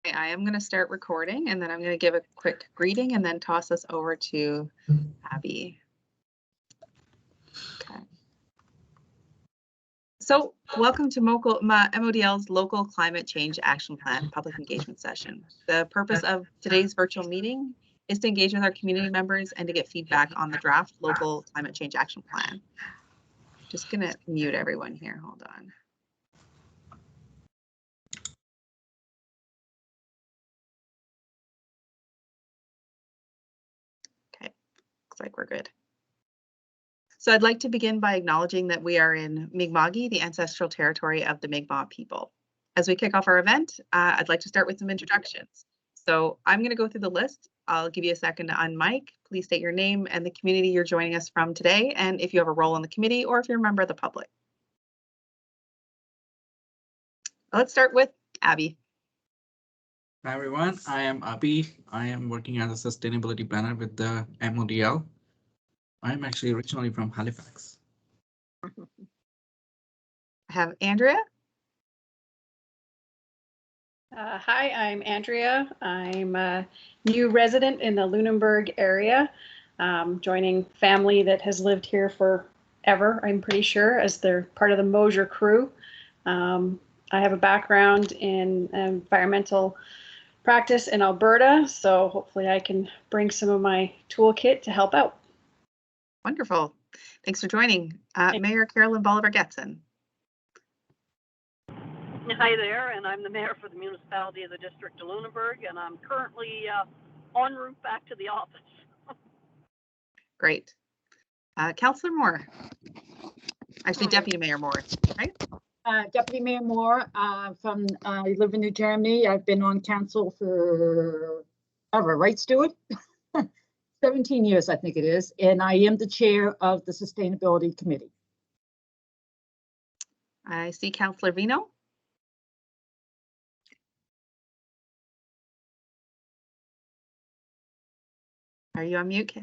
Okay, I am going to start recording and then I'm going to give a quick greeting and then toss us over to Abby. Okay. So welcome to MODL's Local Climate Change Action Plan Public Engagement Session. The purpose of today's virtual meeting is to engage with our community members and to get feedback on the draft Local Climate Change Action Plan. Just going to mute everyone here. Hold on. Okay, looks like we're good. So I'd like to begin by acknowledging that we are in Mi'kma'ki, the ancestral territory of the Mi'kmaq people. As we kick off our event, I'd like to start with some introductions. So I'm going to go through the list. I'll give you a second to unmic. Please state your name and the community you're joining us from today, and if you have a role in the committee or if you're a member of the public. Let's start with Abby. Hi everyone, I am Abhi. I am working as a sustainability planner with the MODL. I'm actually originally from Halifax. I have Andrea. Hi, I'm Andrea. I'm a new resident in the Lunenburg area, joining family that has lived here forever, I'm pretty sure, as they're part of the Mosier crew. I have a background in environmental practice in Alberta, so hopefully I can bring some of my toolkit to help out. Wonderful. Thanks for joining. Mayor Carolyn Bolivar-Getson. Hi there, and I'm the mayor for the municipality of the District of Lunenburg, and I'm currently en route back to the office. Great. Councillor Moore. Actually, Deputy Mayor Moore, right? Deputy Mayor Moore, I live in New Germany. I've been on council for ever, right, Stuart? 17 years, I think it is, and I am the chair of the Sustainability Committee. I see Councillor Vino. Are you on mute?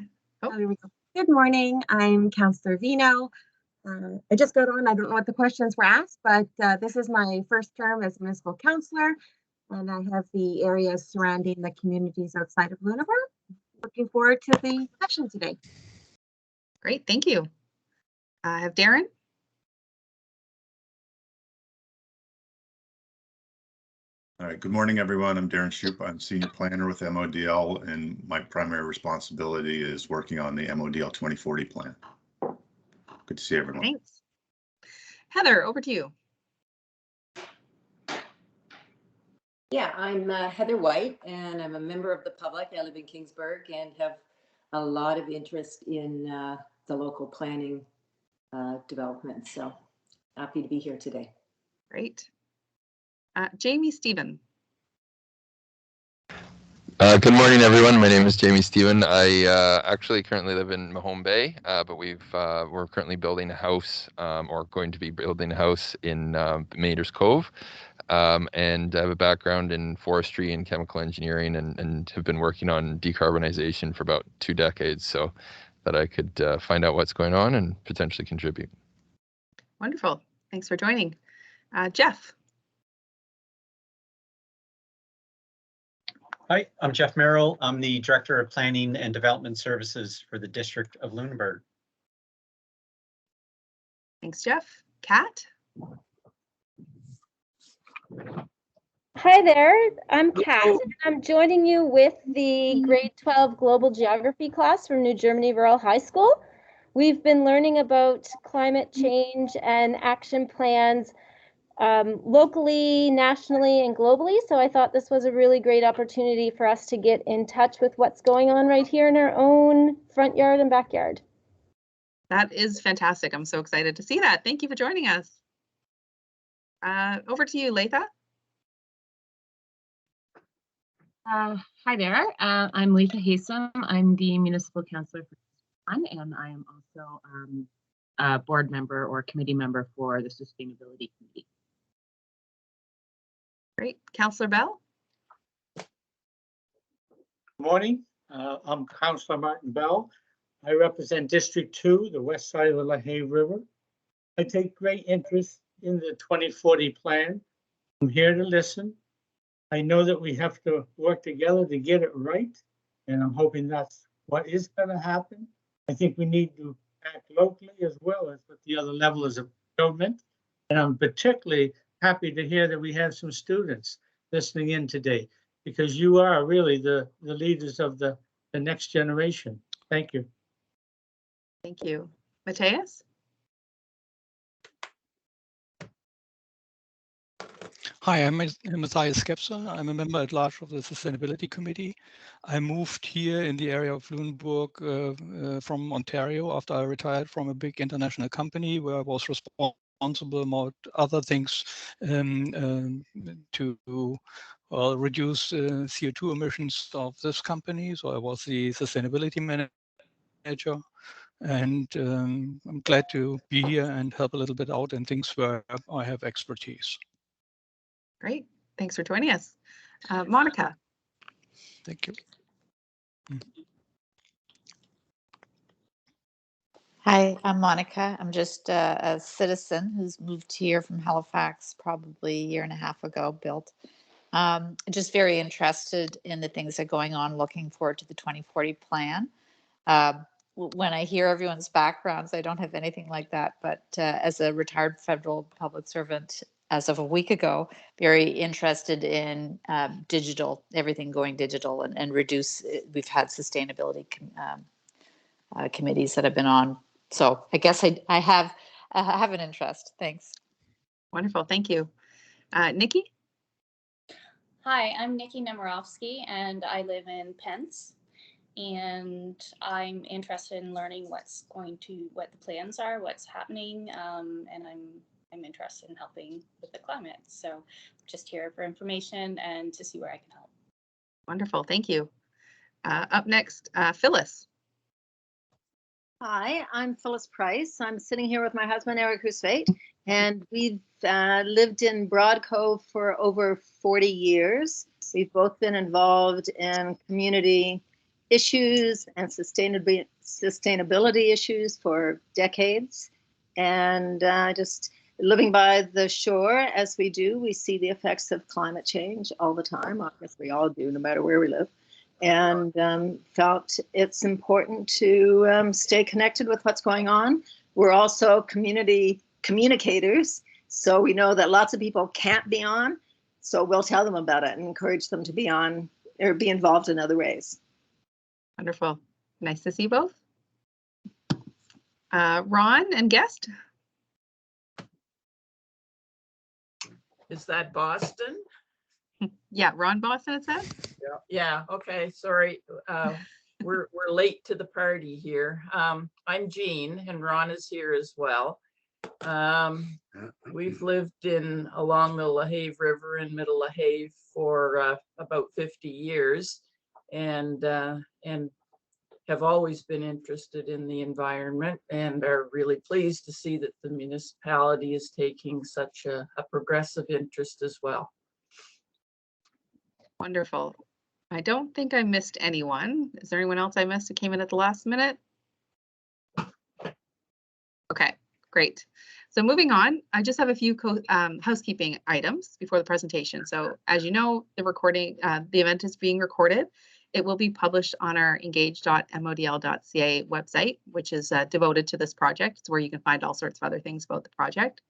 Oh, there we go. Good morning, I'm Councillor Vino. I just got on, I don't know what the questions were asked, but this is my first term as municipal councillor, and I have the areas surrounding the communities outside of Lunenburg. Looking forward to the session today. Great, thank you. I have Darren. All right, good morning, everyone. I'm Darren Shoup. I'm senior planner with MODL, and my primary responsibility is working on the MODL 2040 plan. Good to see everyone. Thanks. Heather, over to you. Yeah, I'm Heather White, and I'm a member of the public. I live in Kingsburg and have a lot of interest in the local planning development. So happy to be here today. Great. Jamie Stephen. Good morning, everyone. My name is Jamie Stephen. I actually currently live in Mahone Bay, but we're currently building a house, or going to be building a house in Maiders Cove, and I have a background in forestry and chemical engineering, and have been working on decarbonization for about 2 decades, so that I could find out what's going on and potentially contribute. Wonderful. Thanks for joining. Jeff. Hi, I'm Jeff Merrill. I'm the Director of Planning and Development Services for the District of Lunenburg. Thanks, Jeff. Kat? Hi there, I'm Kat, and I'm joining you with the grade 12 global geography class from New Germany Rural High School. We've been learning about climate change and action plans locally, nationally, and globally. So I thought this was a really great opportunity for us to get in touch with what's going on right here in our own front yard and backyard. That is fantastic. I'm so excited to see that. Thank you for joining us. Over to you, Latha. Hi there. I'm Latha Haysom. I'm the municipal councillor for One, and I am also a board member or committee member for the Sustainability Committee. Great. Councillor Bell. Good morning. I'm Councillor Martin Bell. I represent District 2, the west side of the LaHaye River. I take great interest in the 2040 plan. I'm here to listen, I know that we have to work together to get it right, and I'm hoping that's what is going to happen. I think we need to act locally as well as with the other levels of government. And I'm particularly happy to hear that we have some students listening in today, because you are really the leaders of the next generation. Thank you. Thank you. Mateus? Hi, I'm Matthias Skepser. I'm a member at large of the Sustainability Committee. I moved here in the area of Lunenburg from Ontario after I retired from a big international company where I was responsible, among other things, to reduce CO2 emissions of this company. So I was the sustainability manager. And I'm glad to be here and help a little bit out in things where I have expertise. Great. Thanks for joining us. Monica. Thank you. Hi, I'm Monica. I'm just a citizen who's moved here from Halifax probably a year and a half ago, built. Just very interested in the things that are going on, looking forward to the 2040 plan. When I hear everyone's backgrounds, I don't have anything like that, but as a retired federal public servant, as of a week ago, very interested in digital, everything going digital and reduce. We've had sustainability committees that I've been on. So I guess I have an interest. Thanks. Wonderful. Thank you. Nikki? Hi, I'm Nikki Nemirovsky, and I live in Pence. And I'm interested in learning what the plans are, what's happening, and I'm interested in helping with the climate. So just here for information and to see where I can help. Wonderful. Thank you. Up next, Phyllis. Hi, I'm Phyllis Price. I'm sitting here with my husband, Eric Husveit, and we've lived in Broad Cove for over 40 years. We've both been involved in community issues and sustainability issues for decades. And just living by the shore as we do, we see the effects of climate change all the time. I guess we all do, no matter where we live. And felt it's important to stay connected with what's going on. We're also community communicators, so we know that lots of people can't be on, so we'll tell them about it and encourage them to be on or be involved in other ways. Wonderful. Nice to see you both. Ron and guest. Is that Boston? Yeah, Ron Boston, it says. Yeah. Okay. Sorry. We're late to the party here. I'm Jean, and Ron is here as well. We've lived along the LaHave River in Middle LaHave for about 50 years, and have always been interested in the environment, and are really pleased to see that the municipality is taking such a progressive interest as well. Wonderful. I don't think I missed anyone. Is there anyone else I missed who came in at the last minute? Okay, great. So moving on, I just have a few housekeeping items before the presentation. So as you know, the event is being recorded. It will be published on our engage.modl.ca website, which is devoted to this project. It's where you can find all sorts of other things about the project.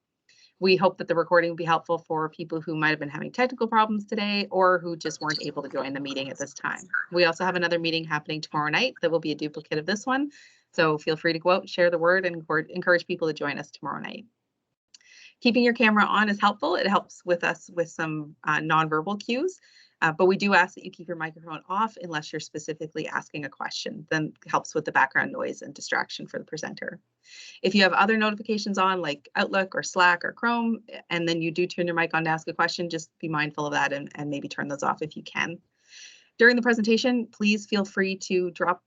We hope that the recording will be helpful for people who might have been having technical problems today or who just weren't able to join the meeting at this time. We also have another meeting happening tomorrow night that will be a duplicate of this one. So feel free to go out, share the word, and encourage people to join us tomorrow night. Keeping your camera on is helpful. It helps with us with some nonverbal cues. But we do ask that you keep your microphone off unless you're specifically asking a question. Then it helps with the background noise and distraction for the presenter. If you have other notifications on like Outlook or Slack or Chrome, and then you do turn your mic on to ask a question, just be mindful of that and maybe turn those off if you can. During the presentation, please feel free to drop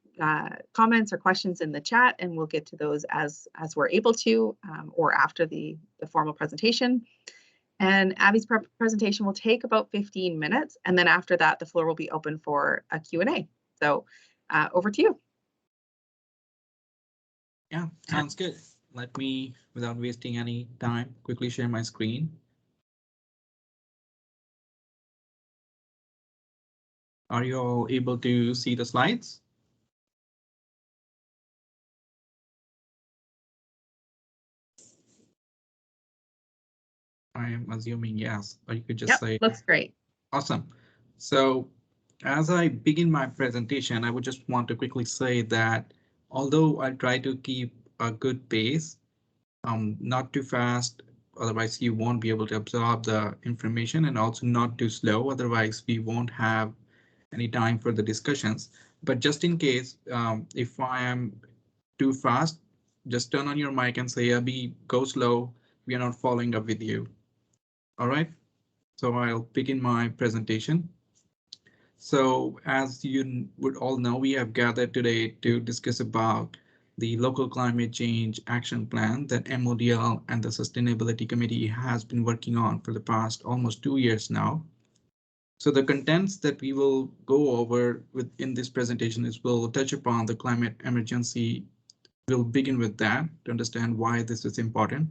comments or questions in the chat, and we'll get to those as we're able to or after the formal presentation. And Abby's presentation will take about 15 minutes, and then after that, the floor will be open for a Q&A. So over to you. Yeah, sounds good. Let me, without wasting any time, quickly share my screen. Are you all able to see the slides? I am assuming yes, or you could just say. Looks great. Awesome. So as I begin my presentation, I would just want to quickly say that although I try to keep a good pace, not too fast, otherwise you won't be able to absorb the information, and also not too slow, otherwise we won't have any time for the discussions. But just in case, if I am too fast, just turn on your mic and say, Abhi, go slow. We are not following up with you. All right. So I'll begin my presentation. So as you would all know, we have gathered today to discuss about the local climate change action plan that MODL and the Sustainability Committee has been working on for the past almost 2 years now. So the contents that we will go over within this presentation is we'll touch upon the climate emergency. We'll begin with that to understand why this is important.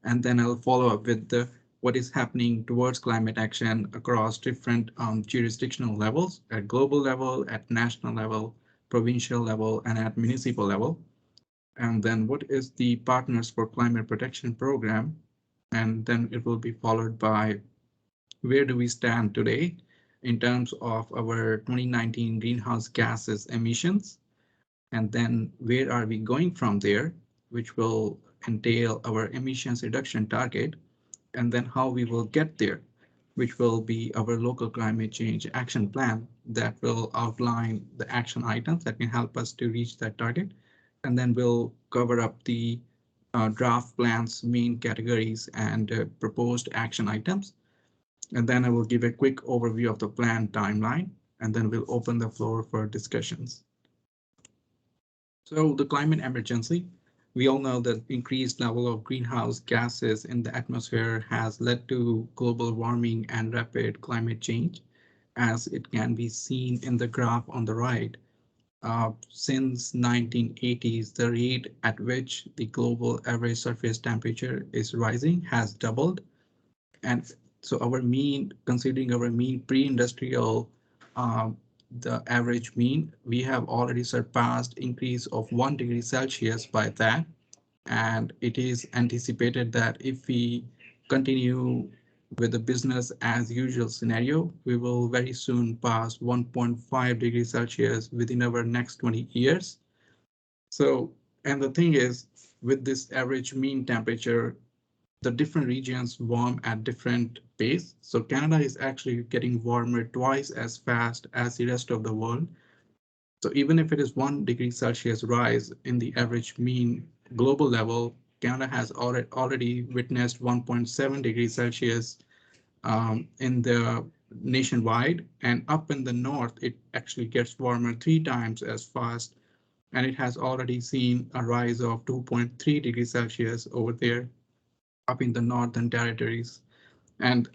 And then I'll follow up with what is happening towards climate action across different jurisdictional levels, at global level, at national level, provincial level, and at municipal level. And then what is the Partners for Climate Protection program? And then it will be followed by where do we stand today in terms of our 2019 greenhouse gases emissions? And then where are we going from there, which will entail our emissions reduction target, and then how we will get there, which will be our local climate change action plan that will outline the action items that can help us to reach that target. And then we'll cover up the draft plans, main categories, and proposed action items. And then I will give a quick overview of the plan timeline, and then we'll open the floor for discussions. So the climate emergency, we all know that increased level of greenhouse gases in the atmosphere has led to global warming and rapid climate change, as it can be seen in the graph on the right. Since 1980s, the rate at which the global average surface temperature is rising has doubled. And so our mean, considering our mean pre-industrial the average mean, we have already surpassed increase of 1 degree Celsius by that. And it is anticipated that if we continue with the business as usual scenario, we will very soon pass 1.5 degrees Celsius within our next 20 years. So, and the thing is, with this average mean temperature, the different regions warm at different pace. So Canada is actually getting warmer twice as fast as the rest of the world. So even if it is 1 degree Celsius rise in the average mean global level, Canada has already witnessed 1.7 degrees Celsius in the nationwide, and up in the north, it actually gets warmer 3 times as fast. And it has already seen a rise of 2.3 degrees Celsius over there up in the northern territories, and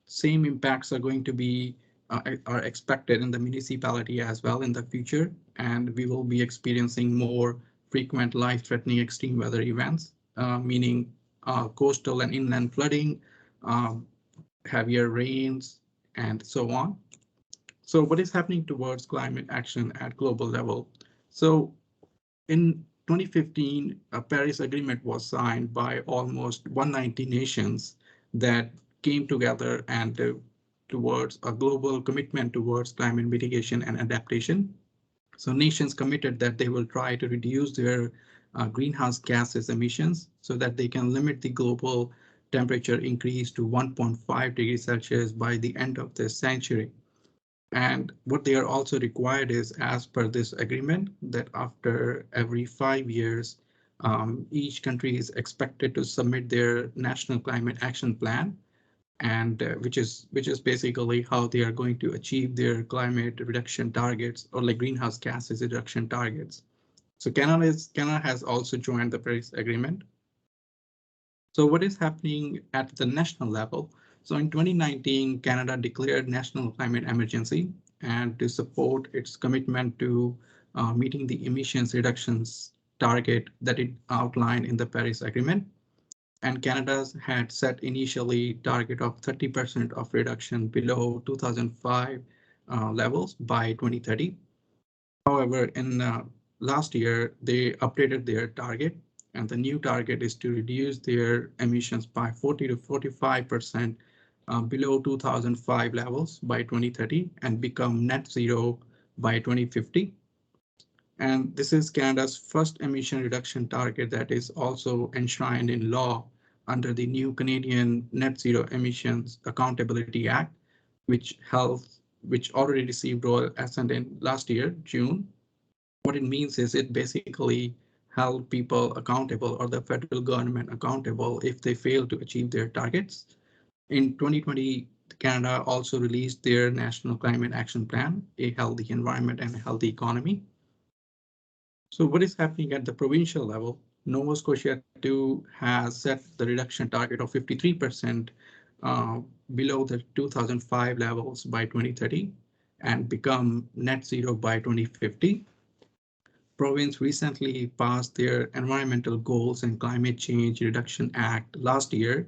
same impacts are going to be are expected in the municipality as well in the future, and we will be experiencing more frequent life-threatening extreme weather events, meaning coastal and inland flooding, heavier rains, and so on. So what is happening towards climate action at global level? So in 2015, a Paris Agreement was signed by almost 190 nations that came together and towards a global commitment towards climate mitigation and adaptation. So nations committed that they will try to reduce their greenhouse gases emissions so that they can limit the global temperature increase to 1.5 degrees Celsius by the end of this century. And what they are also required is, as per this agreement, that after every 5 years, each country is expected to submit their national climate action plan, and which is basically how they are going to achieve their climate reduction targets, or like greenhouse gases reduction targets. So Canada has also joined the Paris Agreement. So what is happening at the national level? So in 2019, Canada declared national climate emergency, and to support its commitment to meeting the emissions reductions target that it outlined in the Paris Agreement. And Canada had set initially target of 30% of reduction below 2005 levels by 2030. However, in last year, they updated their target, and the new target is to reduce their emissions by 40 to 45% below 2005 levels by 2030 and become net zero by 2050. And this is Canada's first emission reduction target that is also enshrined in law under the new Canadian Net Zero Emissions Accountability Act, which already received royal assent in last year, June. What it means is it basically held people accountable or the federal government accountable if they fail to achieve their targets. In 2020, Canada also released their National Climate Action Plan, A Healthy Environment and a Healthy Economy. So what is happening at the provincial level? Nova Scotia too has set the reduction target of 53% below the 2005 levels by 2030 and become net zero by 2050. Province recently passed their Environmental Goals and Climate Change Reduction Act last year,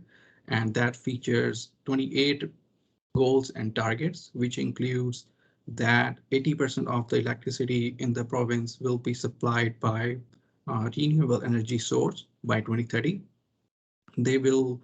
and that features 28 goals and targets, which includes that 80% of the electricity in the province will be supplied by renewable energy source by 2030. They will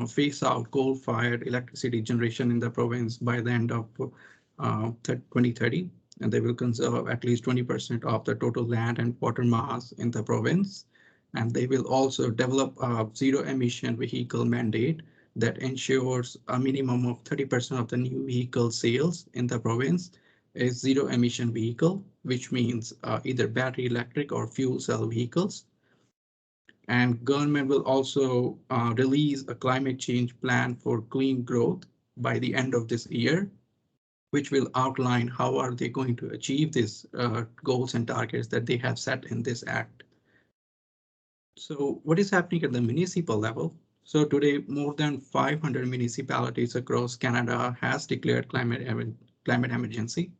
phase out coal-fired electricity generation in the province by the end of 2030, and they will conserve at least 20% of the total land and water mass in the province. And they will also develop a zero emission vehicle mandate that ensures a minimum of 30% of the new vehicle sales in the province is zero emission vehicle, which means either battery electric or fuel cell vehicles. And government will also release a climate change plan for clean growth by the end of this year, which will outline how are they going to achieve these goals and targets that they have set in this act. So what is happening at the municipal level? So today, more than 500 municipalities across Canada has declared climate emergency.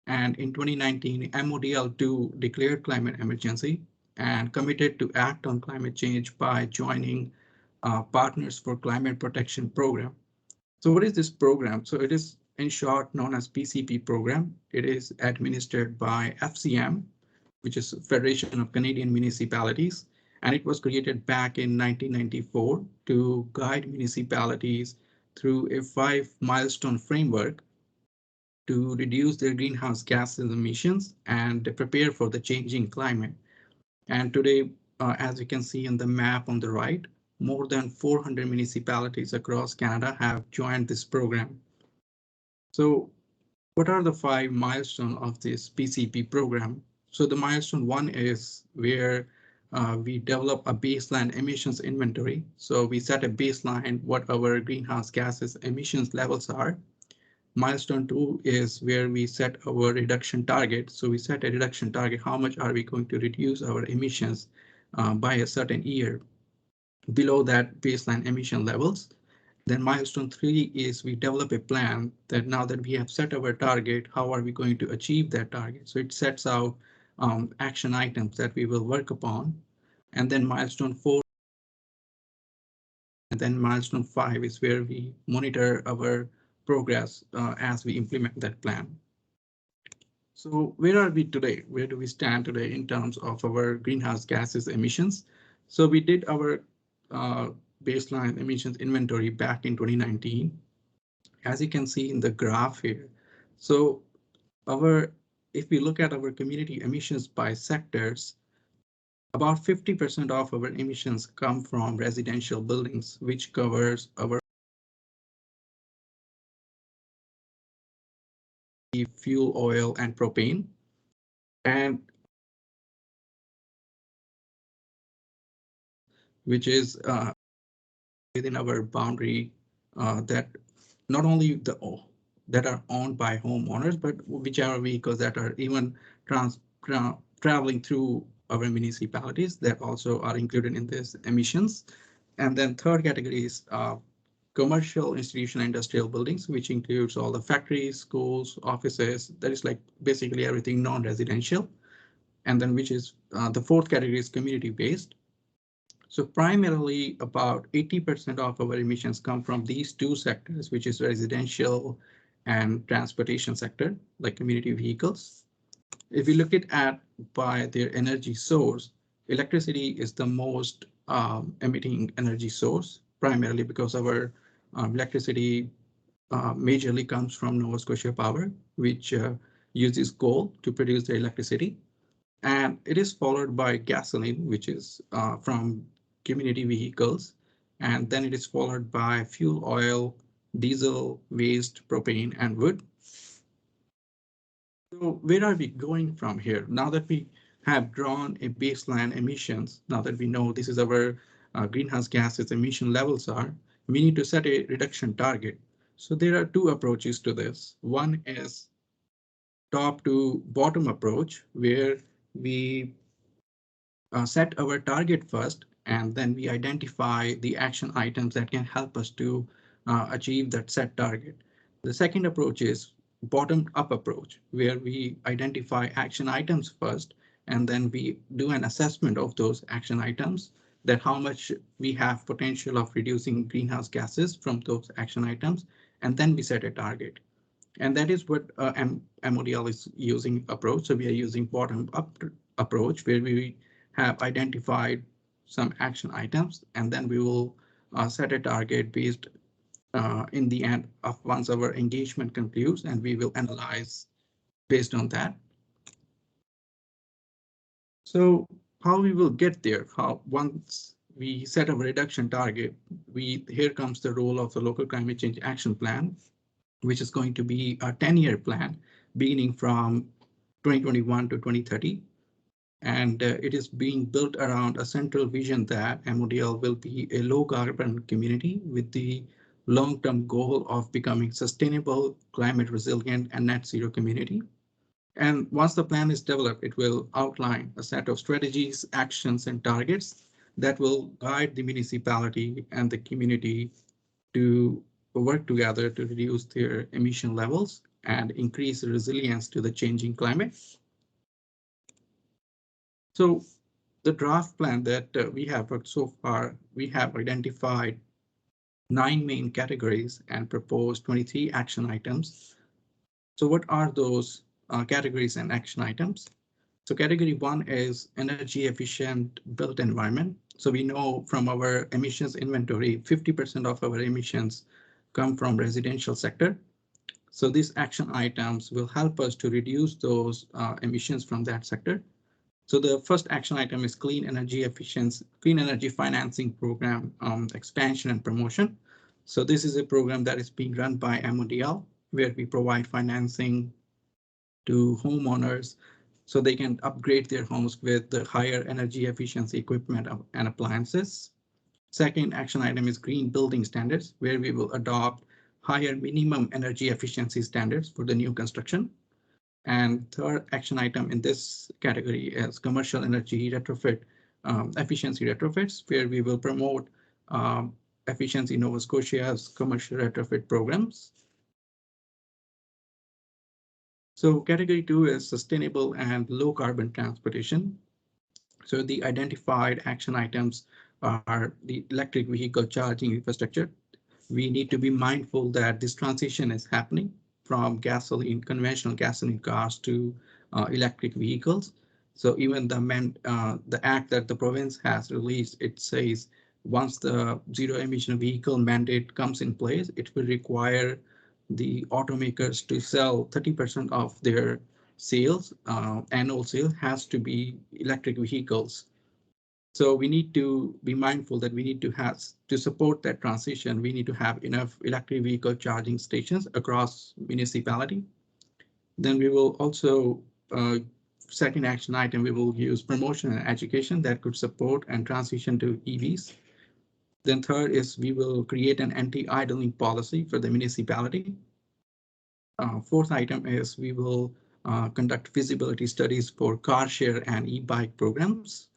And in 2019, MODL 2 declared climate emergency and committed to act on climate change by joining Partners for Climate Protection program. So what is this program? So it is in short known as PCP program. It is administered by FCM, which is Federation of Canadian Municipalities. And it was created back in 1994 to guide municipalities through a 5-milestone framework to reduce their greenhouse gas emissions and prepare for the changing climate. And today, as you can see in the map on the right, more than 400 municipalities across Canada have joined this program. So what are the 5 milestones of this PCP program? So the milestone 1 is where we develop a baseline emissions inventory. So we set a baseline what our greenhouse gases emissions levels are. Milestone 2 is where we set our reduction target. So we set a reduction target. How much are we going to reduce our emissions by a certain year below that baseline emission levels? Then milestone 3 is we develop a plan that now that we have set our target, how are we going to achieve that target? So it sets out action items that we will work upon. And then milestone 4. And then milestone 5 is where we monitor our progress as we implement that plan. So where are we today? Where do we stand today in terms of our greenhouse gases emissions? So we did our baseline emissions inventory back in 2019. As you can see in the graph here. So if we look at our community emissions by sectors, about 50% of our emissions come from residential buildings, which covers our fuel, oil, and propane. And which is within our boundary that not only that are owned by homeowners, but whichever vehicles that are even traveling through our municipalities that also are included in this emissions. And then third category is commercial, institutional, industrial buildings, which includes all the factories, schools, offices. That is like basically everything non-residential. And then which is the fourth category is community-based. So primarily about 80% of our emissions come from these two sectors, which is residential and transportation sector, like community vehicles. If we look at by their energy source, electricity is the most emitting energy source, primarily because our electricity majorly comes from Nova Scotia Power, which uses coal to produce the electricity. And it is followed by gasoline, which is from community vehicles. And then it is followed by fuel oil, diesel, waste, propane, and wood. So where are we going from here? Now that we have drawn a baseline emissions, now that we know this is our greenhouse gases emission levels are, we need to set a reduction target. So there are two approaches to this. One is top to bottom approach, where we set our target first, and then we identify the action items that can help us to achieve that set target. The second approach is bottom up approach, where we identify action items first, and then we do an assessment of those action items, that how much we have potential of reducing greenhouse gases from those action items, and then we set a target. And that is what MODL is using approach. So we are using bottom up approach, where we have identified some action items, and then we will set a target based in the end of once our engagement concludes, and we will analyze based on that. So how we will get there? How once we set a reduction target, here comes the role of the local climate change action plan, which is going to be a 10-year plan beginning from 2021 to 2030. And it is being built around a central vision that MODL will be a low carbon community with the long-term goal of becoming sustainable, climate resilient, and net zero community. And once the plan is developed, it will outline a set of strategies, actions, and targets that will guide the municipality and the community to work together to reduce their emission levels and increase resilience to the changing climate. So the draft plan that we have worked so far, we have identified 9 main categories and proposed 23 action items. So what are those categories and action items? So category 1 is energy efficient built environment. So we know from our emissions inventory, 50% of our emissions come from residential sector. So these action items will help us to reduce those emissions from that sector. So the first action item is clean energy efficiency, clean energy financing program expansion and promotion. So this is a program that is being run by MODL, where we provide financing to homeowners so they can upgrade their homes with the higher energy efficiency equipment and appliances. Second action item is green building standards, where we will adopt higher minimum energy efficiency standards for the new construction. And third action item in this category is commercial energy retrofit, efficiency retrofits, where we will promote efficiency Nova Scotia's commercial retrofit programs. So category 2 is sustainable and low carbon transportation. So the identified action items are the electric vehicle charging infrastructure. We need to be mindful that this transition is happening from conventional gasoline cars to electric vehicles. So even the act that the province has released, it says once the zero emission vehicle mandate comes in place, it will require the automakers to sell 30% of their sales, annual sales has to be electric vehicles. So we need to be mindful that we need to support that transition, we need to have enough electric vehicle charging stations across municipality. Then we will also, second action item, we will use promotion and education that could support and transition to EVs. Then third is we will create an anti-idling policy for the municipality. Fourth item is we will conduct feasibility studies for car share and e-bike programs.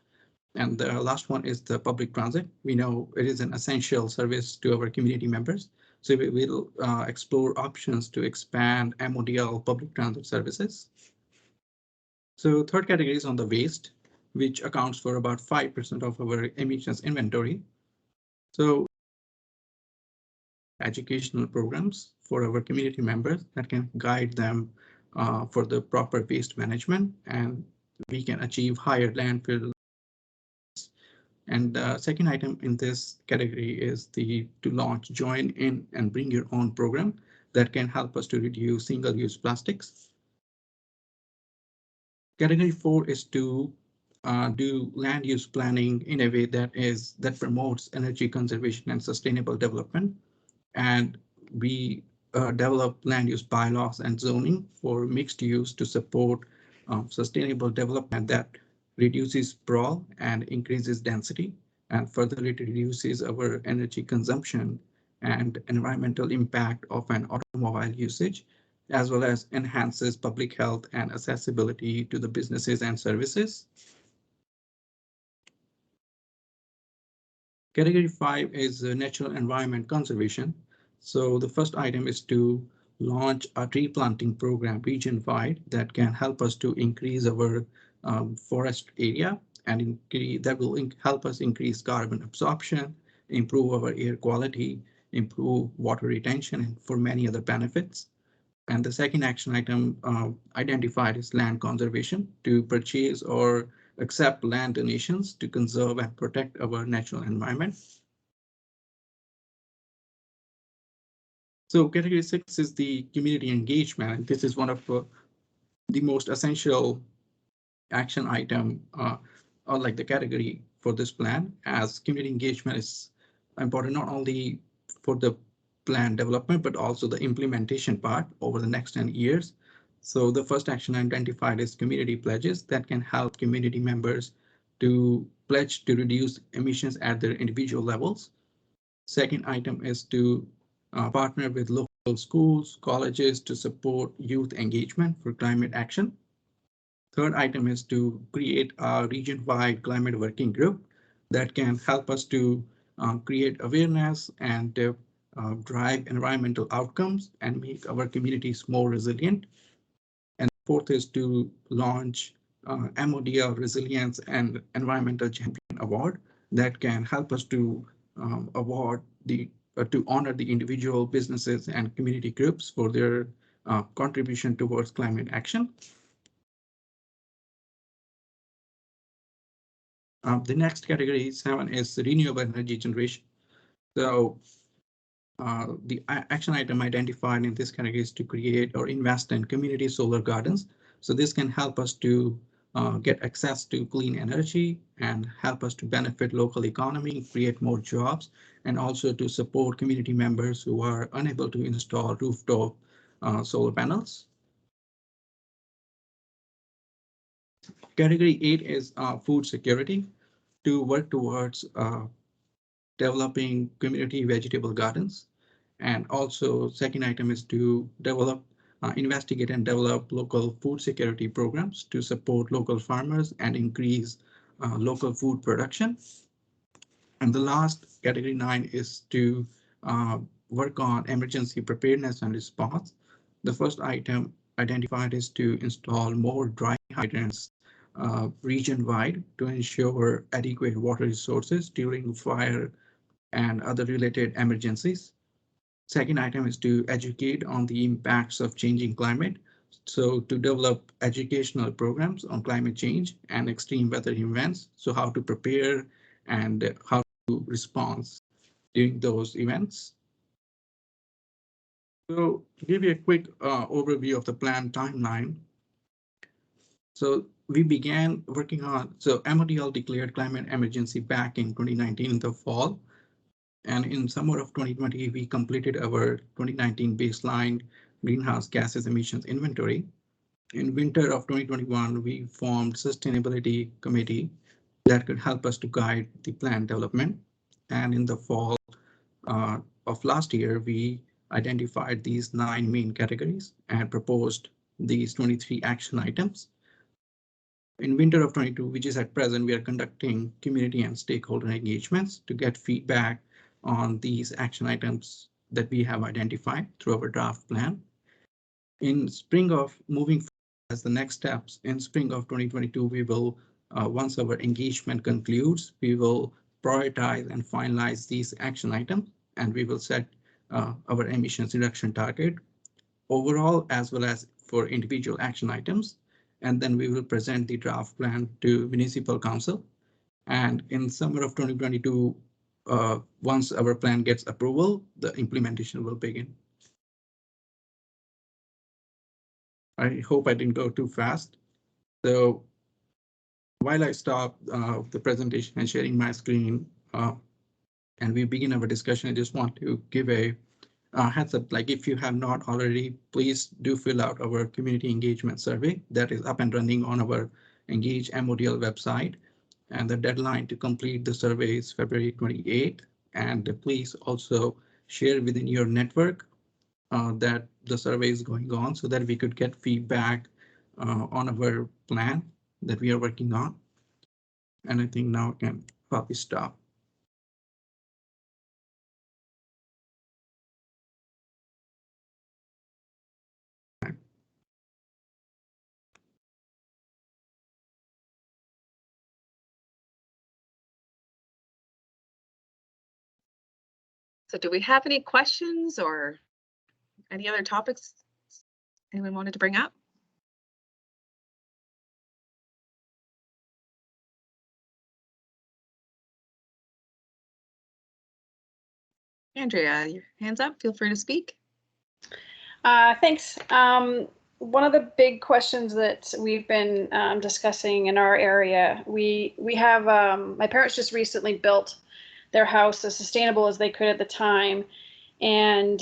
And the last one is the public transit. We know it is an essential service to our community members. So we will explore options to expand MODL public transit services. So third category is on the waste, which accounts for about 5% of our emissions inventory. So educational programs for our community members that can guide them for the proper waste management, and we can achieve higher landfill. And the second item in this category is to launch join in and bring your own program that can help us to reduce single-use plastics. Category 4 is to do land use planning in a way that promotes energy conservation and sustainable development. And we develop land use bylaws and zoning for mixed use to support sustainable development that reduces sprawl and increases density, and further it reduces our energy consumption and environmental impact of an automobile usage, as well as enhances public health and accessibility to the businesses and services. Category 5 is natural environment conservation. So the first item is to launch a tree planting program region-wide that can help us to increase our forest area, and that will help us increase carbon absorption, improve our air quality, improve water retention, and for many other benefits. And the second action item identified is land conservation, to purchase or accept land donations to conserve and protect our natural environment. So category 6 is the community engagement, and this is one of the most essential action item or like the category for this plan, as community engagement is important not only for the plan development, but also the implementation part over the next 10 years. So the first action identified is community pledges that can help community members to pledge to reduce emissions at their individual levels. Second item is to partner with local schools, colleges to support youth engagement for climate action. Third item is to create a region-wide climate working group that can help us to create awareness and drive environmental outcomes and make our communities more resilient. And fourth is to launch MODL Resilience and Environmental Champion Award that can help us to award to honor the individual businesses and community groups for their contribution towards climate action. The next category 7 is renewable energy generation. So the action item identified in this category is to create or invest in community solar gardens. So this can help us to get access to clean energy and help us to benefit local economy, create more jobs, and also to support community members who are unable to install rooftop solar panels. Category 8 is food security, to work towards developing community vegetable gardens. And also second item is to develop, investigate and develop local food security programs to support local farmers and increase local food production. And the last category 9 is to work on emergency preparedness and response. The first item identified is to install more dry hydrants region-wide to ensure adequate water resources during fire and other related emergencies. Second item is to educate on the impacts of changing climate. So to develop educational programs on climate change and extreme weather events. So how to prepare and how to respond during those events. So to give you a quick overview of the plan timeline. So we began working on, so MODL declared climate emergency back in 2019 in the fall. And in summer of 2020, we completed our 2019 baseline greenhouse gases emissions inventory. In winter of 2021, we formed sustainability committee that could help us to guide the plan development. And in the fall of last year, we identified these 9 main categories and proposed these 23 action items. In winter of 22, which is at present, we are conducting community and stakeholder engagements to get feedback on these action items that we have identified through our draft plan. In spring of moving forward as the next steps, in spring of 2022, we will, once our engagement concludes, we will prioritize and finalize these action items, and we will set our emissions reduction target overall, as well as for individual action items. And then we will present the draft plan to Municipal Council. And in summer of 2022, once our plan gets approval, the implementation will begin. I hope I didn't go too fast. So while I stop the presentation and sharing my screen and we begin our discussion, I just want to give a heads up, like if you have not already, please do fill out our community engagement survey that is up and running on our Engage MODL website. And the deadline to complete the survey is February 28th. And please also share within your network that the survey is going on so that we could get feedback on our plan that we are working on. And I think now I can probably stop. So do we have any questions or any other topics anyone wanted to bring up? Andrea, your hand's up. Feel free to speak. Thanks. One of the big questions that we've been discussing in our area, we have, my parents just recently built their house as sustainable as they could at the time. And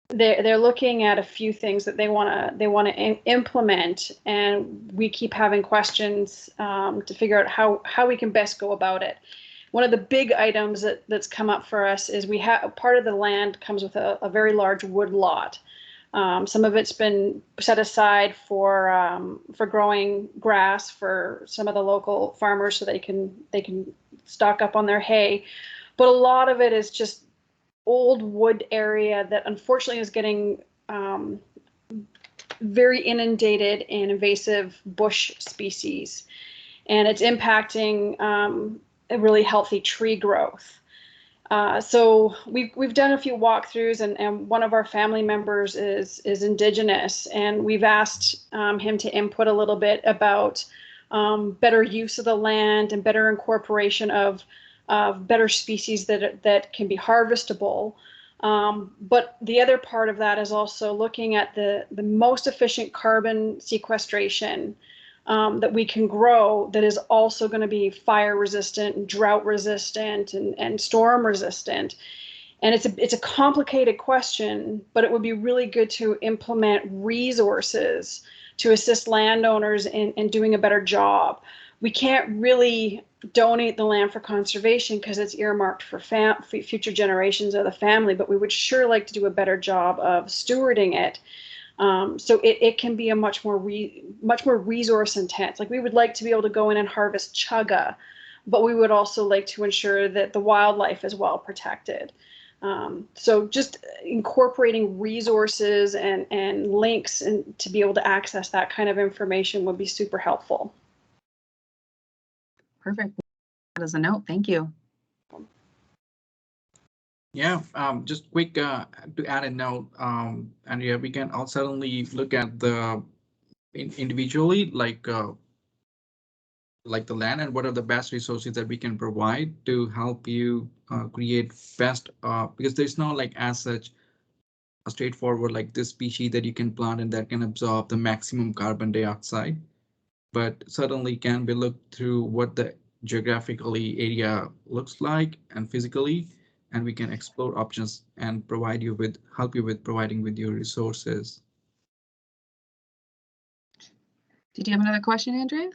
they're looking at a few things that they want to implement, and we keep having questions to figure out how we can best go about it. One of the big items that's come up for us is we have part of the land comes with a very large wood lot. Some of it's been set aside for growing grass for some of the local farmers so they can stock up on their hay, but a lot of it is just old wood area that unfortunately is getting very inundated in invasive bush species, and it's impacting a really healthy tree growth. So we've done a few walkthroughs, and one of our family members is Indigenous, and we've asked him to input a little bit about better use of the land and better incorporation of better species that can be harvestable. But the other part of that is also looking at the most efficient carbon sequestration that we can grow that is also going to be fire resistant, drought resistant, and storm resistant. And it's a complicated question, but it would be really good to implement resources to assist landowners in doing a better job. We can't really donate the land for conservation because it's earmarked for future generations of the family, but we would sure like to do a better job of stewarding it. So it can be a much more resource intense. Like we would like to be able to go in and harvest chaga, but we would also like to ensure that the wildlife is well protected. So just incorporating resources and links and to be able to access that kind of information would be super helpful. Perfect. That is a note. Thank you. Yeah, just quick to add a note, and yeah, we can also certainly look at the individually, like the land and what are the best resources that we can provide to help you create best, because there's no like as such a straightforward like this species that you can plant and that can absorb the maximum carbon dioxide, but certainly can be looked through what the geographically area looks like and physically, and we can explore options and provide you with help you with providing with your resources. Did you have another question, Andrea?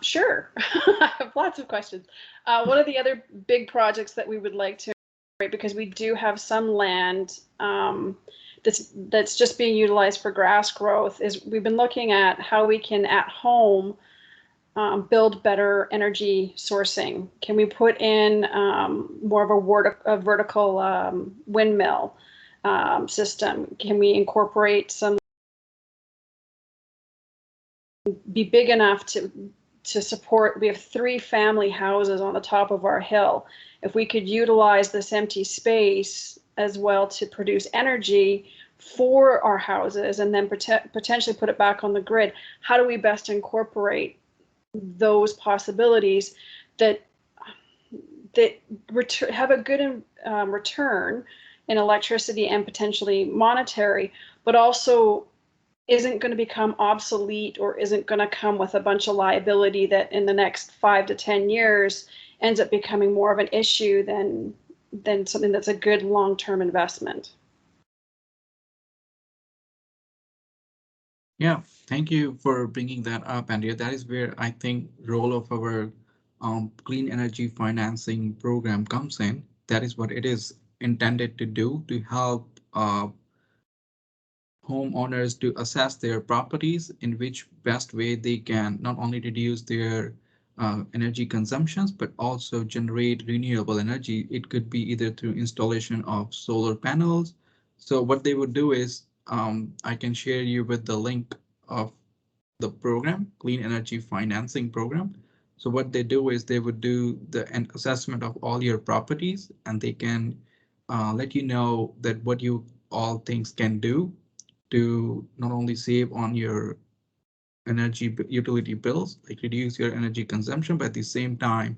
Sure. I have lots of questions. One of the other big projects that we would like to incorporate, because we do have some land that's just being utilized for grass growth, is we've been looking at how we can at home build better energy sourcing. Can we put in more of a vertical windmill system? Can we incorporate some, be big enough to to support, we have 3 family houses on the top of our hill. If we could utilize this empty space as well to produce energy for our houses and then potentially put it back on the grid, how do we best incorporate those possibilities that have a good return in electricity and potentially monetary, but also isn't going to become obsolete or isn't going to come with a bunch of liability that in the next 5 to 10 years ends up becoming more of an issue than something that's a good long-term investment. Yeah, thank you for bringing that up, Andrea. That is where I think role of our clean energy financing program comes in. That is what it is intended to do, to help homeowners to assess their properties in which best way they can not only reduce their energy consumptions, but also generate renewable energy. It could be either through installation of solar panels. So what they would do is, I can share you with the link of the program, Clean Energy Financing Program. So what they do is they would do an assessment of all your properties, and they can let you know that what you all things can do to not only save on your energy utility bills, like reduce your energy consumption, but at the same time,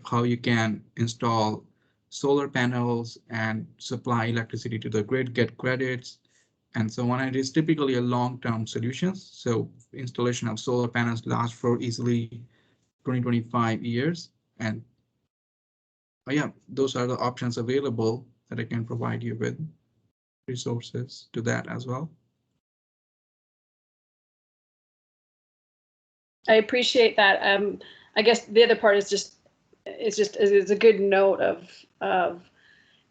how you can install solar panels and supply electricity to the grid, get credits, and so on. It is typically a long-term solutions. So installation of solar panels lasts for easily 20-25 years. And yeah, those are the options available that I can provide you with resources to that as well. I appreciate that. I guess the other part is it's a good note of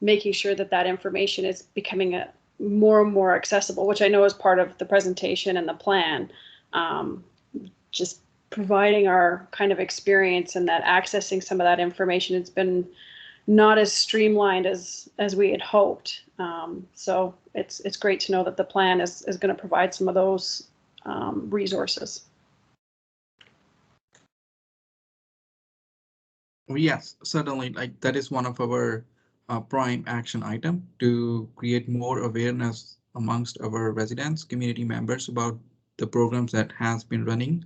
making sure that information is becoming more and more accessible, which I know is part of the presentation and the plan. Just providing our kind of experience and that accessing some of that information, it's been not as streamlined as we had hoped. So it's great to know that the plan is going to provide some of those resources. Yes, certainly. Like that is one of our prime action item to create more awareness amongst our residents, community members about the programs that has been running,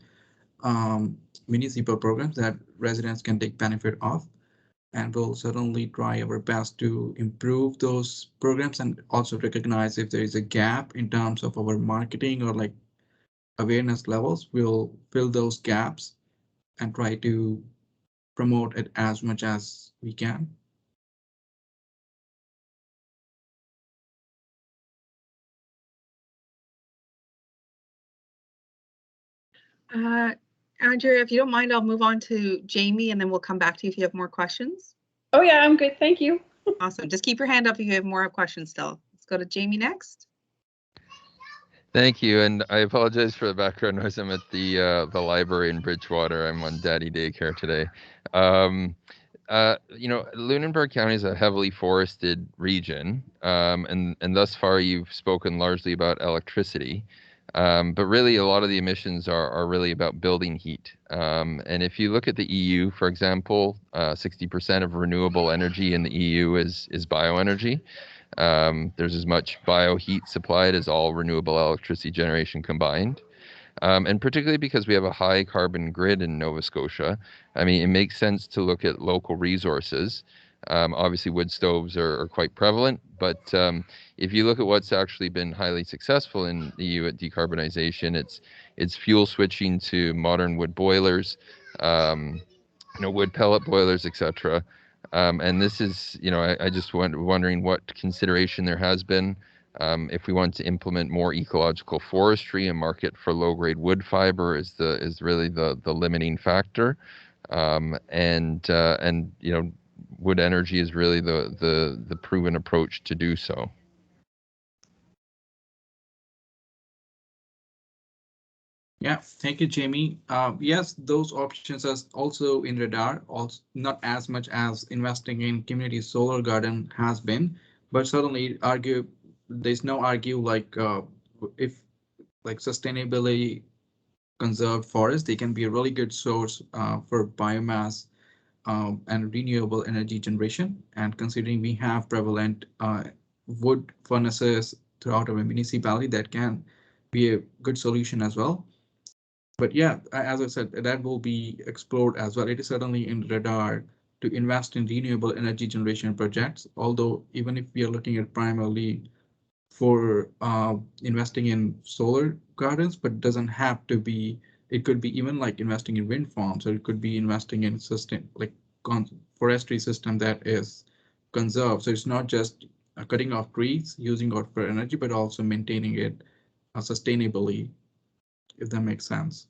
municipal programs that residents can take benefit of. And we'll certainly try our best to improve those programs and also recognize if there is a gap in terms of our marketing or like awareness levels. We'll fill those gaps and try to promote it as much as we can. Andrea, if you don't mind, I'll move on to Jamie and then we'll come back to you if you have more questions. Oh yeah, I'm good. Thank you. Awesome. Just keep your hand up if you have more questions still. Let's go to Jamie next. Thank you, and I apologize for the background noise. I'm at the library in Bridgewater. I'm on daddy daycare today. You know, Lunenburg County is a heavily forested region, and thus far you've spoken largely about electricity, but really a lot of the emissions are really about building heat. And if you look at the EU, for example, 60% of renewable energy in the EU is bioenergy. There's as much bioheat supplied as all renewable electricity generation combined. And particularly because we have a high carbon grid in Nova Scotia, I mean, it makes sense to look at local resources. Obviously, wood stoves are quite prevalent, but if you look at what's actually been highly successful in the EU at decarbonization, it's fuel switching to modern wood boilers, you know, wood pellet boilers, etc. And this is, you know, I just wondering what consideration there has been if we want to implement more ecological forestry and market for low-grade wood fiber is really the limiting factor, and you know, wood energy is really the proven approach to do so. Yeah, thank you, Jamie. Yes, those options are also in radar, also not as much as investing in community solar garden has been, but certainly there's no argue like if like sustainability conserved forests. They can be a really good source for biomass and renewable energy generation. And considering we have prevalent wood furnaces throughout our municipality, that can be a good solution as well. But yeah, as I said, that will be explored as well. It is certainly in radar to invest in renewable energy generation projects. Although even if we are looking at primarily for investing in solar gardens, but doesn't have to be. It could be even like investing in wind farms, or it could be investing in system like forestry system that is conserved. So it's not just cutting off trees, using it for energy, but also maintaining it sustainably, if that makes sense.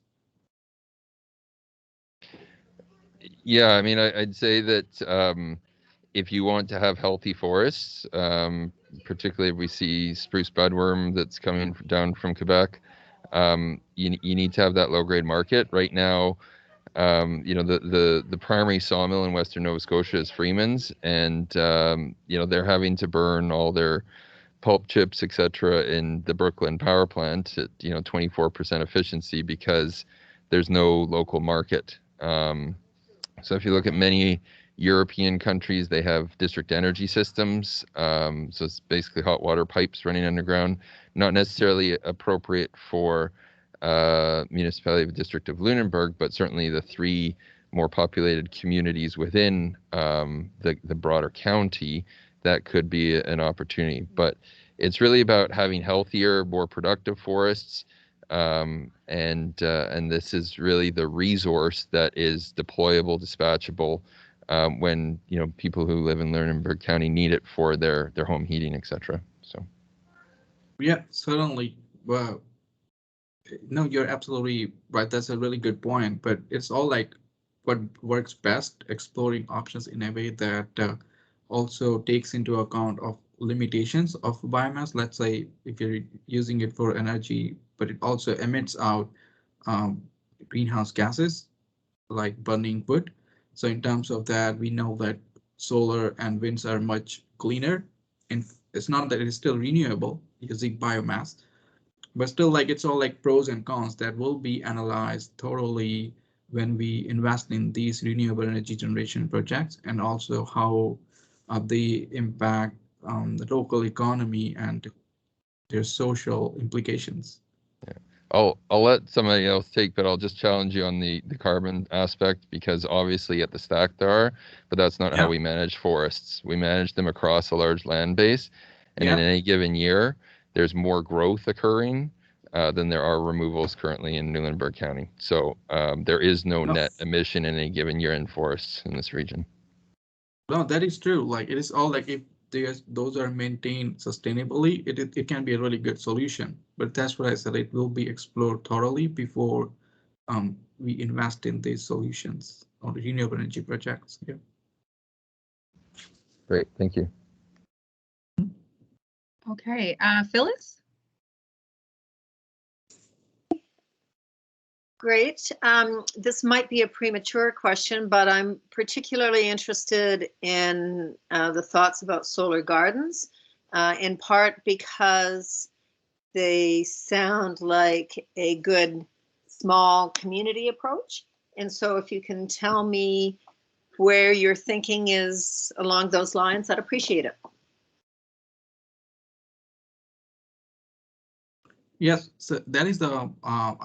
Yeah, I mean, I'd say that if you want to have healthy forests, particularly if we see spruce budworm that's coming down from Quebec, you need to have that low grade market. Right now, the primary sawmill in Western Nova Scotia is Freeman's, and they're having to burn all their pulp chips, etc., in the Brooklyn power plant at 24% efficiency because there's no local market. So if you look at many European countries, they have district energy systems. So it's basically hot water pipes running underground, not necessarily appropriate for municipality of the District of Lunenburg, but certainly the three more populated communities within the broader county, that could be an opportunity. But it's really about having healthier, more productive forests. And this is really the resource that is deployable, dispatchable when people who live in Lunenburg County need it for their home heating, etc. So, yeah, certainly. Well, no, you're absolutely right. That's a really good point. But it's all like what works best, exploring options in a way that also takes into account of limitations of biomass. Let's say if you're using it for energy, but it also emits out greenhouse gases like burning wood. So in terms of that, we know that solar and winds are much cleaner. And it's not that it is still renewable using biomass, but still, like, it's all like pros and cons that will be analyzed thoroughly when we invest in these renewable energy generation projects, and also how they impact the local economy and their social implications. I'll let somebody else take, but I'll just challenge you on the carbon aspect, because obviously at the stack there are, but that's not how we manage forests. We manage them across a large land base, and in any given year, there's more growth occurring than there are removals currently in Muhlenberg County. So there is no net emission in any given year in forests in this region. No, that is true. Like, it is all like, if those are maintained sustainably, it can be a really good solution. But that's what I said, it will be explored thoroughly before we invest in these solutions or renewable energy projects. Yeah. Great, thank you. Okay, Phyllis? Great. This might be a premature question, but I'm particularly interested in the thoughts about solar gardens, in part because they sound like a good small community approach. And so if you can tell me where your thinking is along those lines, I'd appreciate it. Yes, so that is the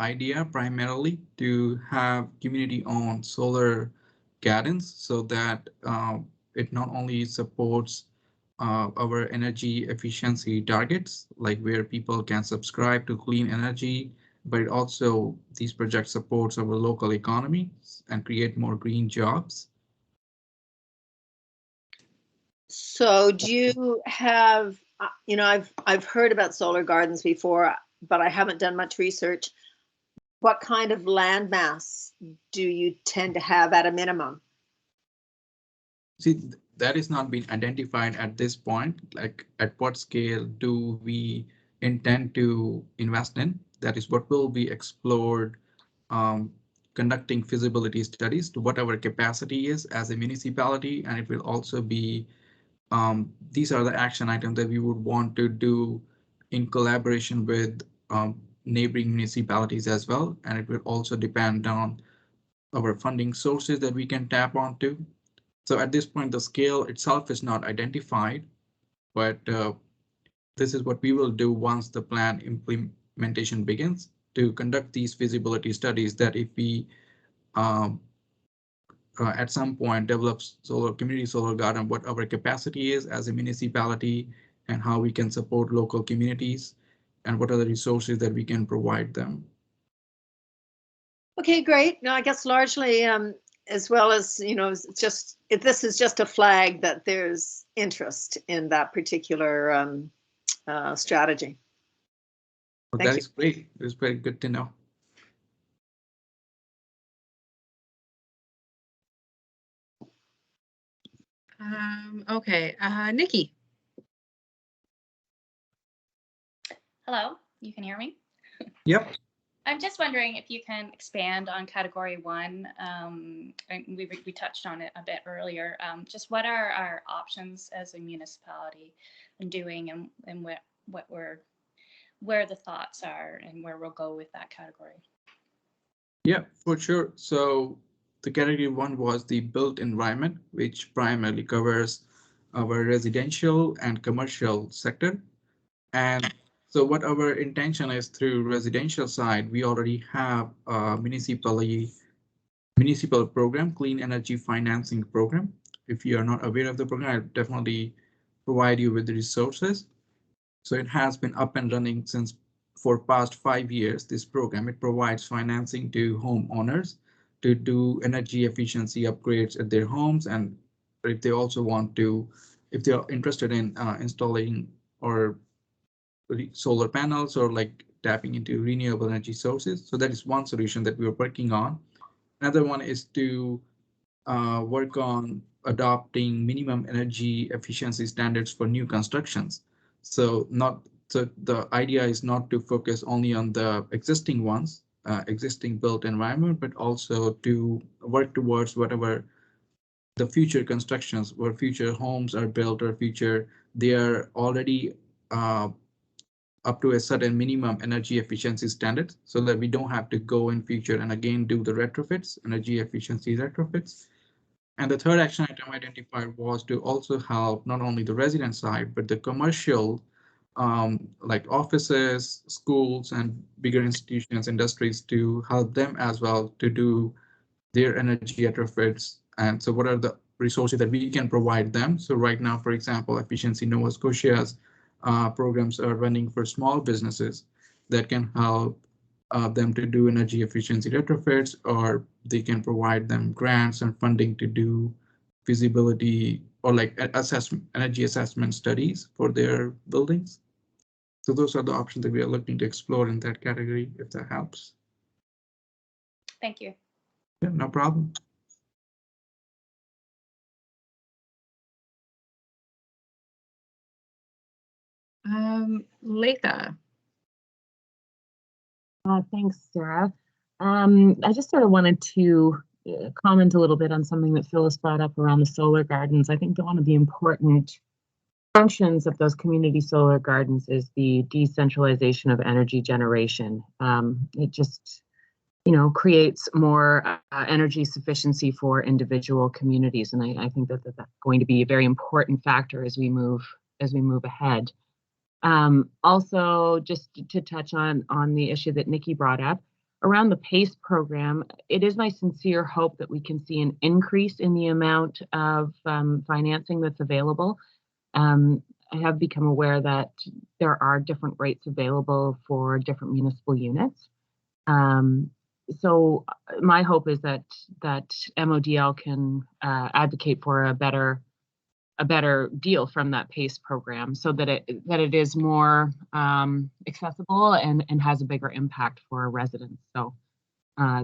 idea, primarily to have community-owned solar gardens, so that it not only supports our energy efficiency targets, like where people can subscribe to clean energy, but it also, these projects supports our local economy and create more green jobs. So do you have, I've heard about solar gardens before, but I haven't done much research. What kind of land mass do you tend to have at a minimum? See, that is not been identified at this point. Like, at what scale do we intend to invest in? That is what will be explored, conducting feasibility studies to what our capacity is as a municipality, and it will also be, these are the action items that we would want to do in collaboration with neighboring municipalities as well, and it will also depend on our funding sources that we can tap onto. So at this point, the scale itself is not identified, but this is what we will do once the plan implementation begins, to conduct these feasibility studies, that if we at some point develop community solar garden, what our capacity is as a municipality and how we can support local communities and what are the resources that we can provide them. Okay, great. No, I guess largely, as well as, you know, this is just a flag that there's interest in that particular strategy. Well, that is great. It's very good to know. Okay, Nikki. Hello, you can hear me? Yep. I'm just wondering if you can expand on category 1. We touched on it a bit earlier. Just what are our options as a municipality in doing, and where the thoughts are and where we'll go with that category? Yeah, for sure. So the category 1 was the built environment, which primarily covers our residential and commercial sector. And so what our intention is, through residential side, we already have a municipal program, clean energy financing program. If you are not aware of the program, I'll definitely provide you with the resources. So it has been up and running for past 5 years. This program, it provides financing to homeowners to do energy efficiency upgrades at their homes, and if they also want to, if they are interested in installing or solar panels or like tapping into renewable energy sources. So that is one solution that we are working on. Another one is to work on adopting minimum energy efficiency standards for new constructions. So the idea is not to focus only on the existing ones, existing built environment, but also to work towards whatever the future constructions, where future homes are built or they are already up to a certain minimum energy efficiency standard, so that we don't have to go in future and again do the retrofits, energy efficiency retrofits. And the third action item identified was to also help not only the resident side, but the commercial, like offices, schools, and bigger institutions, industries, to help them as well to do their energy retrofits. And so what are the resources that we can provide them? So right now, for example, Efficiency Nova Scotia's programs are running for small businesses that can help them to do energy efficiency retrofits, or they can provide them grants and funding to do feasibility or like energy assessment studies for their buildings. So those are the options that we are looking to explore in that category, if that helps. Thank you. Yeah, no problem. Latha. Thanks, Sarah. I just sort of wanted to comment a little bit on something that Phyllis brought up around the solar gardens. I think one of the important functions of those community solar gardens is the decentralization of energy generation. It just, creates more energy sufficiency for individual communities, and I think that that's going to be a very important factor as we move ahead. Also, just to touch on the issue that Nikki brought up around the PACE program, it is my sincere hope that we can see an increase in the amount of financing that's available. I have become aware that there are different rates available for different municipal units. So my hope is that MODL can advocate for a better deal from that PACE program, so that it is more accessible and has a bigger impact for our residents. So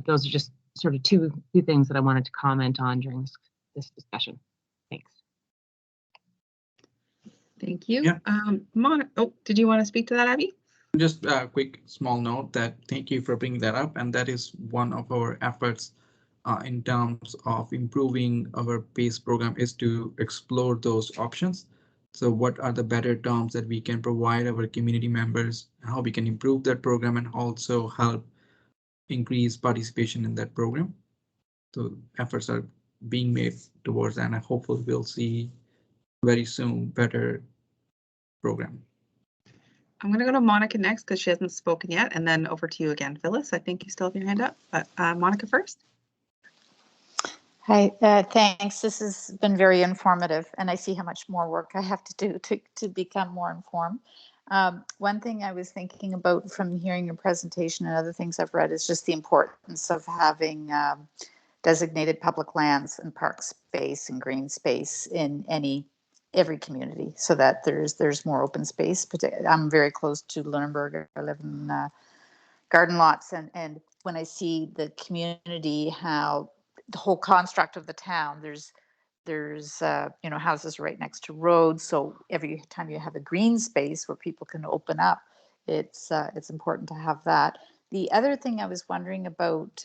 those are just sort of two things that I wanted to comment on during this discussion. Thanks. Thank you. Yeah. Did you want to speak to that, Abby? Just a quick small note that thank you for bringing that up, and that is one of our efforts in terms of improving our PACE program, is to explore those options. So what are the better terms that we can provide our community members, how we can improve that program and also help increase participation in that program. So efforts are being made towards that, and hopefully we'll see very soon better program. I'm going to go to Monica next because she hasn't spoken yet, and then over to you again, Phyllis. I think you still have your hand up, but Monica first. Hi, thanks. This has been very informative, and I see how much more work I have to do to become more informed. One thing I was thinking about from hearing your presentation and other things I've read is just the importance of having designated public lands and park space and green space in every community, so that there's more open space. I'm very close to Lunenburg. I live in garden lots, and when I see the community, how the whole construct of the town, there's you know, houses right next to roads, so every time you have a green space where people can open up, it's important to have that. The other thing I was wondering about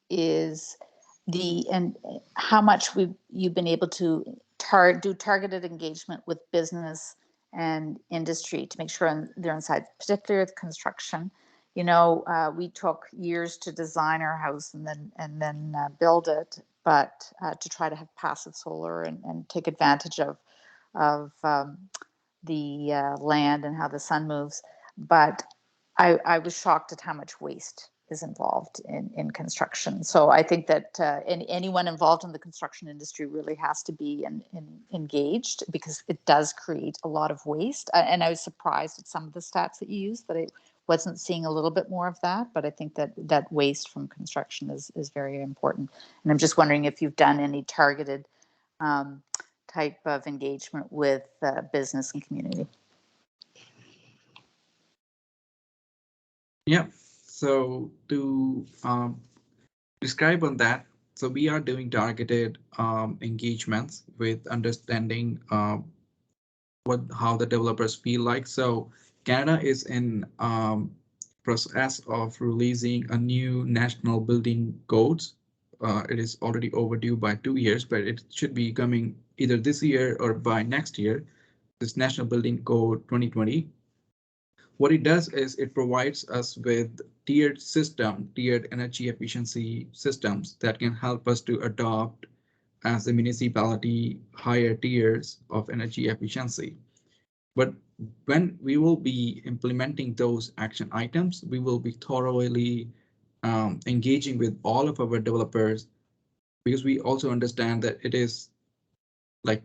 is how much you've been able to do targeted engagement with business and industry to make sure they're inside, particularly with construction. You know, we took years to design our house and then build it, but to try to have passive solar and take advantage of the land and how the sun moves. But I was shocked at how much waste is involved in construction. So I think that anyone involved in the construction industry really has to be engaged, because it does create a lot of waste. And I was surprised at some of the stats that you used, that I wasn't seeing a little bit more of that. But I think that waste from construction is very important. And I'm just wondering if you've done any targeted type of engagement with business and community. Yeah, so to describe on that, so we are doing targeted engagements with understanding how the developers feel like. So Canada is in process of releasing a new national building codes. It is already overdue by 2 years, but it should be coming either this year or by next year. This National Building Code 2020. What it does is it provides us with tiered energy efficiency systems that can help us to adopt as a municipality higher tiers of energy efficiency. But when we will be implementing those action items, we will be thoroughly engaging with all of our developers, because we also understand that it is like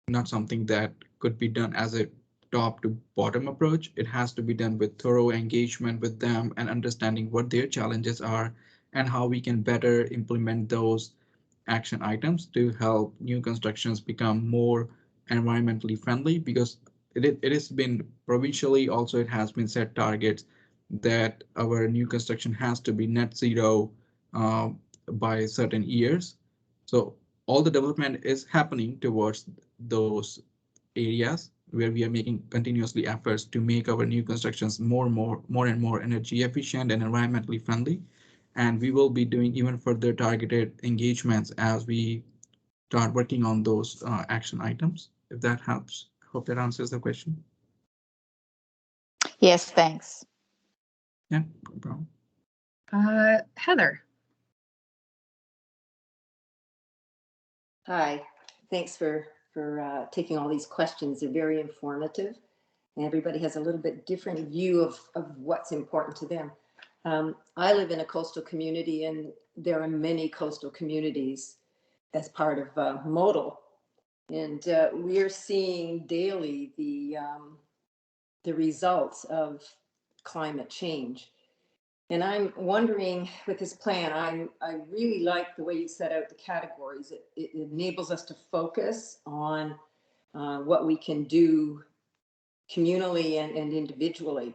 not something that could be done as a top to bottom approach. It has to be done with thorough engagement with them and understanding what their challenges are and how we can better implement those action items to help new constructions become more environmentally friendly, because it has been provincially also, it has been set targets that our new construction has to be net zero by certain years. So all the development is happening towards those areas where we are making continuously efforts to make our new constructions more and more energy efficient and environmentally friendly. And we will be doing even further targeted engagements as we start working on those action items, if that helps. Hope that answers the question. Yes, thanks. Yeah, no problem. Heather. Hi, thanks for taking all these questions. They're very informative, and everybody has a little bit different view of what's important to them. I live in a coastal community, and there are many coastal communities as part of MODL, and we're seeing daily the results of climate change. And I'm wondering, with this plan, I really like the way you set out the categories. It enables us to focus on what we can do communally and individually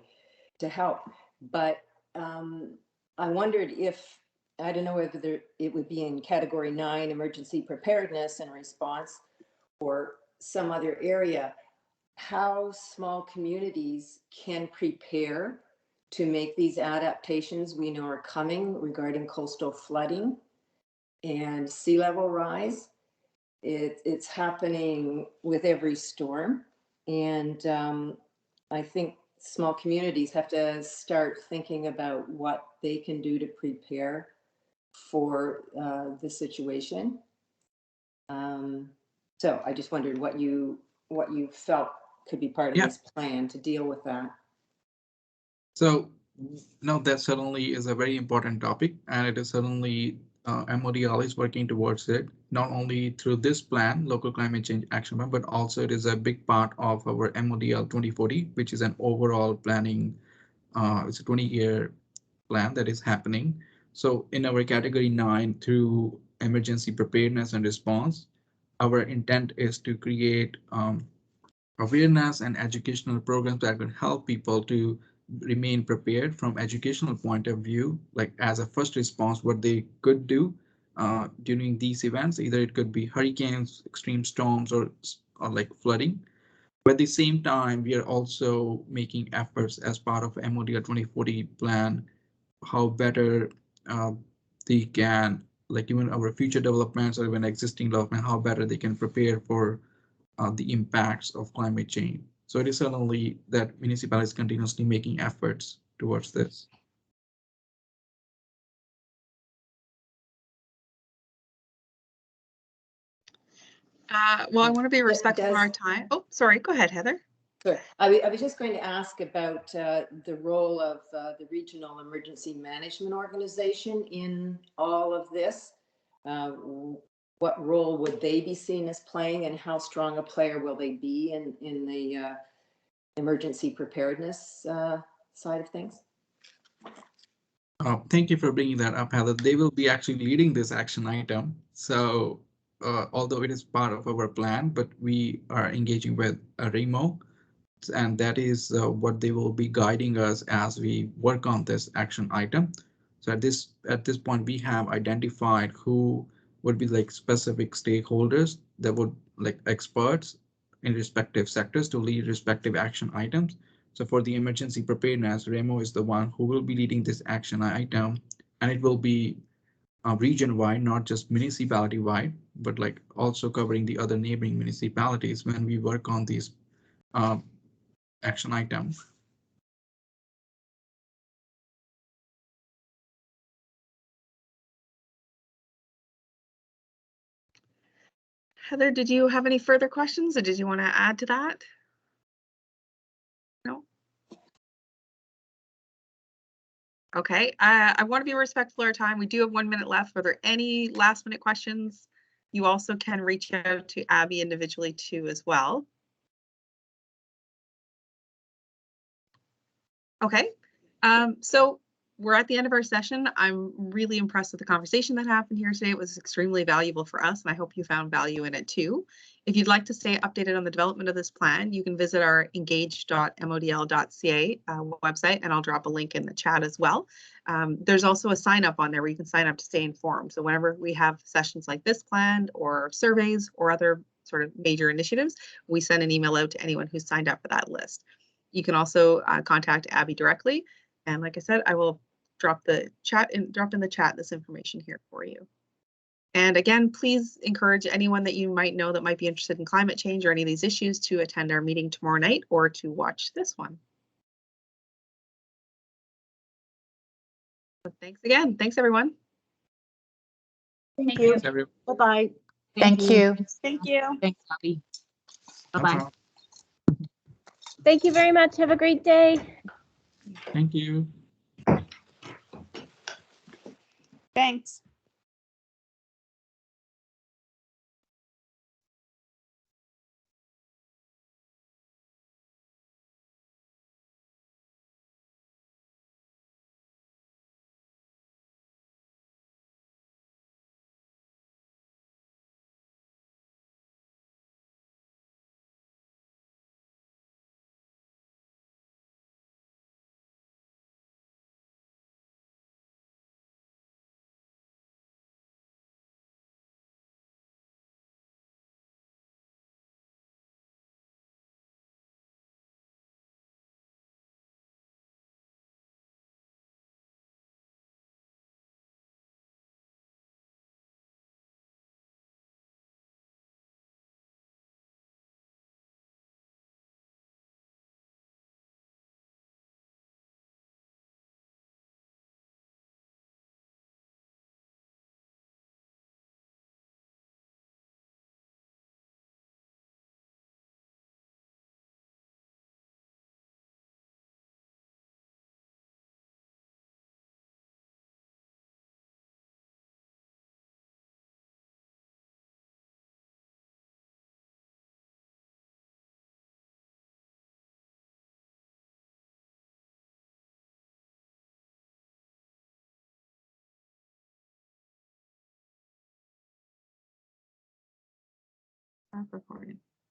to help. But I wondered if, I don't know whether it would be in category 9, emergency preparedness and response, or some other area, how small communities can prepare to make these adaptations we know are coming regarding coastal flooding and sea level rise. it's happening with every storm. And I think small communities have to start thinking about what they can do to prepare for the situation. So I just wondered what you felt could be part of this plan to deal with that. So no, that certainly is a very important topic, and it is certainly MODL is working towards it, not only through this plan, Local Climate Change Action Plan, but also it is a big part of our MODL 2040, which is an overall planning. It's a 20-year plan that is happening. So in our category 9 through emergency preparedness and response, our intent is to create awareness and educational programs that can help people to remain prepared from educational point of view, like as a first response, what they could do during these events. Either it could be hurricanes, extreme storms, or like flooding. But at the same time, we are also making efforts as part of MODL 2040 plan, how better they can, like even our future developments or even existing development, how better they can prepare for the impacts of climate change. So it is certainly that municipalities continuously making efforts towards this. Well, I want to be respectful of our time. Oh, sorry. Go ahead, Heather. Sure. I was just going to ask about the role of the Regional Emergency Management Organization in all of this. What role would they be seen as playing, and how strong a player will they be in the emergency preparedness side of things? Thank you for bringing that up, Heather. They will be actually leading this action item. So although it is part of our plan, but we are engaging with REMO, and that is what they will be guiding us as we work on this action item. So at this point, we have identified who would be like specific stakeholders that would like experts in respective sectors to lead respective action items. So for the emergency preparedness, Remo is the one who will be leading this action item, and it will be region-wide, not just municipality-wide, but like also covering the other neighboring municipalities when we work on these action items. Heather, did you have any further questions, or did you want to add to that? No. Okay, I want to be respectful of our time. We do have 1 minute left. Were there any last minute questions? You also can reach out to Abby individually too as well. Okay, so we're at the end of our session. I'm really impressed with the conversation that happened here today. It was extremely valuable for us, and I hope you found value in it too. If you'd like to stay updated on the development of this plan, you can visit our engage.modl.ca website, and I'll drop a link in the chat as well. There's also a sign up on there where you can sign up to stay informed. So whenever we have sessions like this planned, or surveys, or other sort of major initiatives, we send an email out to anyone who's signed up for that list. You can also contact Abby directly. And like I said, I will drop in the chat this information here for you. And again, please encourage anyone that you might know that might be interested in climate change or any of these issues to attend our meeting tomorrow night or to watch this one. So thanks again. Thanks, everyone. Thank you. Bye-bye. Thank you. Thank you. Thanks, Abby. Bye-bye. Thank you very much. Have a great day. Thank you. Thanks. Stop recording.